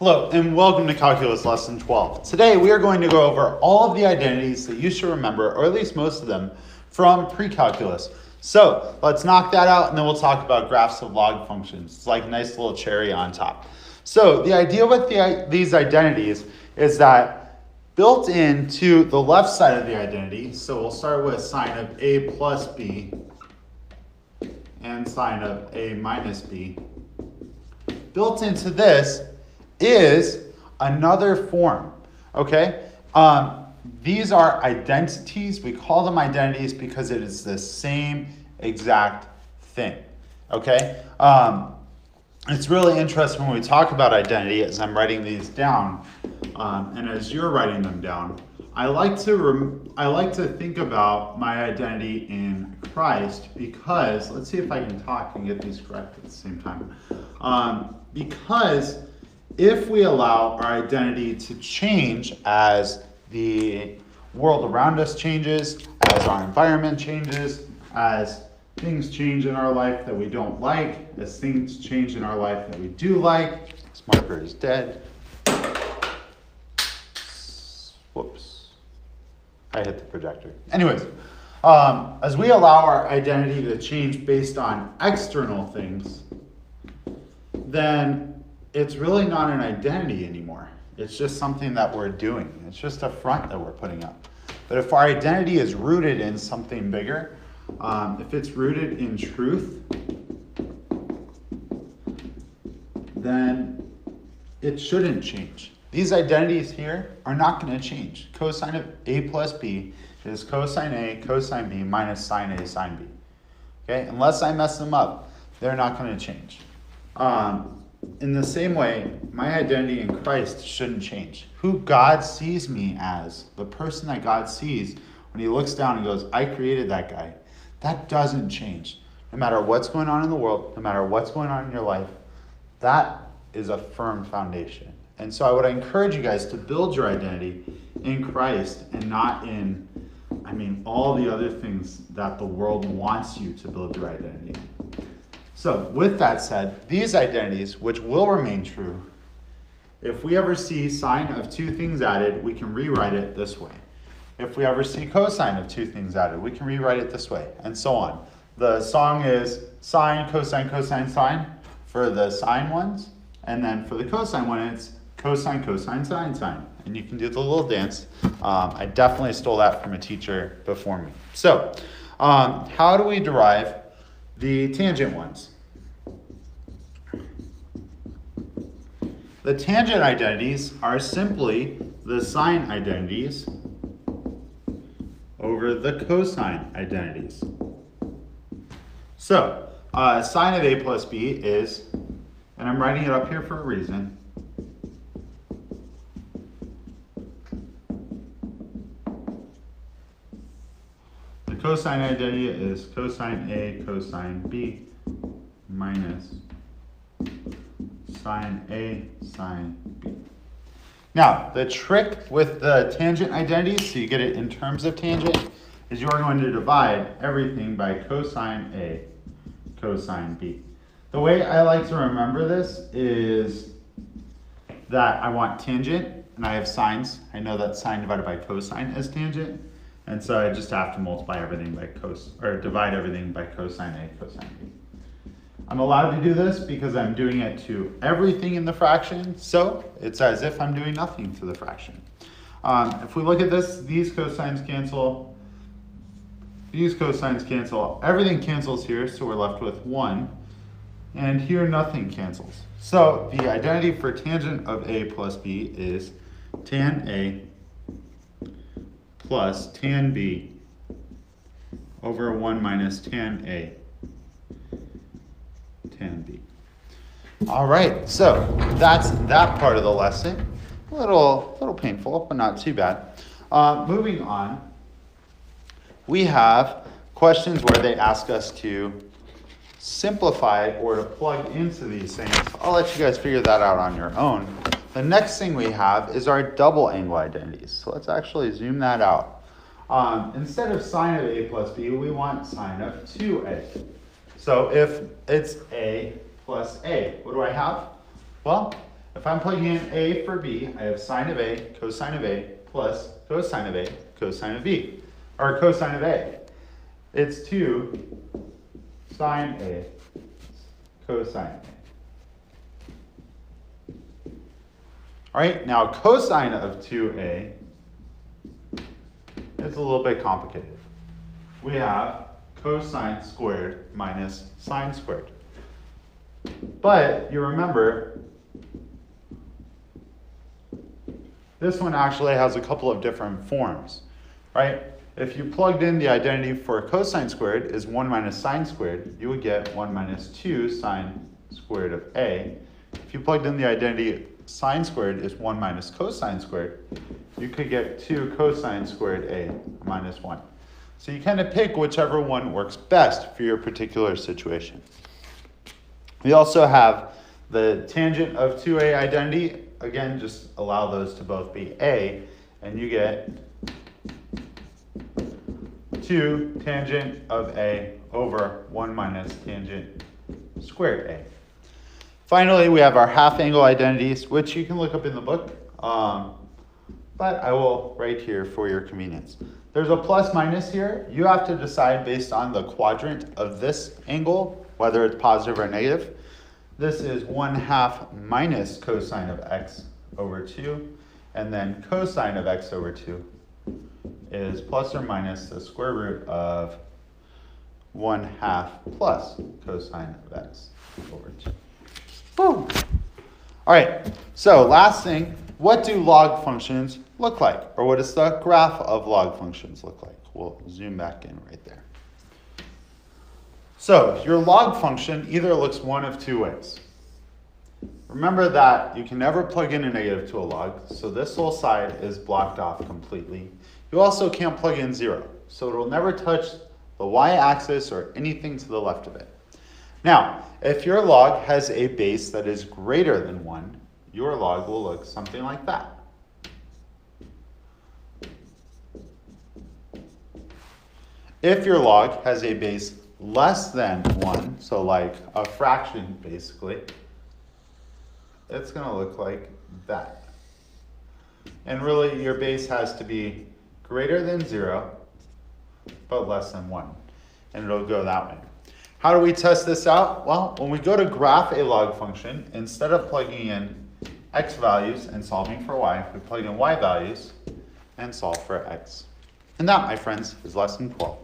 Hello, and welcome to Calculus Lesson 12. Today we are going to go over all of the identities that you should remember, or at least most of them, from pre-calculus. So let's knock that out, and then we'll talk about graphs of log functions. It's like a nice little cherry on top. So the idea with these identities is that built into the left side of the identity, so we'll start with sine of a plus b and sine of a minus b. Built into this is another form, okay? These are identities. We call them identities because it is the same exact thing, okay? It's really interesting when we talk about identity as I'm writing these down, and as you're writing them down. I like to think about my identity in Christ because, let's see if I can talk and get these correct at the same time. Because if we allow our identity to change as the world around us changes, as our environment changes, as things change in our life that we don't like, as things change in our life that we do like. This marker is dead. Whoops. I hit the projector. Anyways, as we allow our identity to change based on external things, then it's really not an identity anymore. It's just something that we're doing. It's just a front that we're putting up. But if our identity is rooted in something bigger, if it's rooted in truth, then it shouldn't change. These identities here are not going to change. Cosine of a plus b is cosine a, cosine b minus sine a, sine b. Okay, unless I mess them up, they're not going to change. In the same way, my identity in Christ shouldn't change. Who God sees me as, the person that God sees when he looks down and goes, I created that guy, that doesn't change. No matter what's going on in the world, no matter what's going on in your life, that is a firm foundation. And so I would encourage you guys to build your identity in Christ and not in, all the other things that the world wants you to build your identity in. So with that said, these identities, which will remain true, if we ever see sine of two things added, we can rewrite it this way. If we ever see cosine of two things added, we can rewrite it this way, and so on. The song is sine, cosine, cosine, sine for the sine ones, and then for the cosine one, it's cosine, cosine, sine, sine. And you can do the little dance. I definitely stole that from a teacher before me. So how do we derive the tangent ones? The tangent identities are simply the sine identities over the cosine identities. So, sine of a plus b is, and I'm writing it up here for a reason, the cosine identity is cosine a cosine b minus sine a sine b. Now, the trick with the tangent identities, so you get it in terms of tangent, is you are going to divide everything by cosine a cosine b. The way I like to remember this is that I want tangent, and I have sines. I know that sine divided by cosine is tangent, and so I just have to multiply everything by divide everything by cosine a cosine b. I'm allowed to do this because I'm doing it to everything in the fraction, so it's as if I'm doing nothing to the fraction. If we look at this, these cosines cancel, everything cancels here, so we're left with 1, and here nothing cancels. So the identity for tangent of a plus b is tan a plus tan b over 1 minus tan a tan b. All right, so that's that part of the lesson. A little painful, but not too bad. Moving on, we have questions where they ask us to simplify or to plug into these things. I'll let you guys figure that out on your own. The next thing we have is our double angle identities. So let's actually zoom that out. Instead of sine of a plus b, we want sine of 2a. So if it's a plus a, what do I have? Well, If I'm plugging in A for B, I have sine of A, cosine of A, plus cosine of A, cosine of B, or cosine of A. It's 2 sine A, cosine A. All right, now cosine of 2A is a little bit complicated. We have cosine squared minus sine squared. But you remember, this one actually has a couple of different forms, right? If you plugged in the identity for cosine squared is 1 minus sine squared, you would get 1 minus 2 sine squared of A. If you plugged in the identity sine squared is 1 minus cosine squared, you could get 2 cosine squared A minus 1. So you kind of pick whichever one works best for your particular situation. We also have the tangent of 2A identity. Again, just allow those to both be A, and you get 2 tangent of A over 1 minus tangent squared A. Finally, we have our half angle identities, which you can look up in the book, but I will write here for your convenience. There's a plus minus here. You have to decide based on the quadrant of this angle, whether it's positive or negative. This is 1/2 minus cosine of x over 2, and then cosine of x over 2 is plus or minus the square root of 1/2 plus cosine of x over 2. Woo. All right, so last thing, what do log functions look like? Or what does the graph of log functions look like? We'll zoom back in right there. So your log function either looks one of two ways. Remember that you can never plug in a negative to a log, so this whole side is blocked off completely. You also can't plug in 0, so it will never touch the y-axis or anything to the left of it. Now, if your log has a base that is greater than 1, your log will look something like that. If your log has a base less than 1, so like a fraction basically, it's going to look like that. And really your base has to be greater than 0, but less than 1. And it'll go that way. How do we test this out? Well, when we go to graph a log function, instead of plugging in x values and solving for y, we plug in y values and solve for x. And that, my friends, is lesson 12.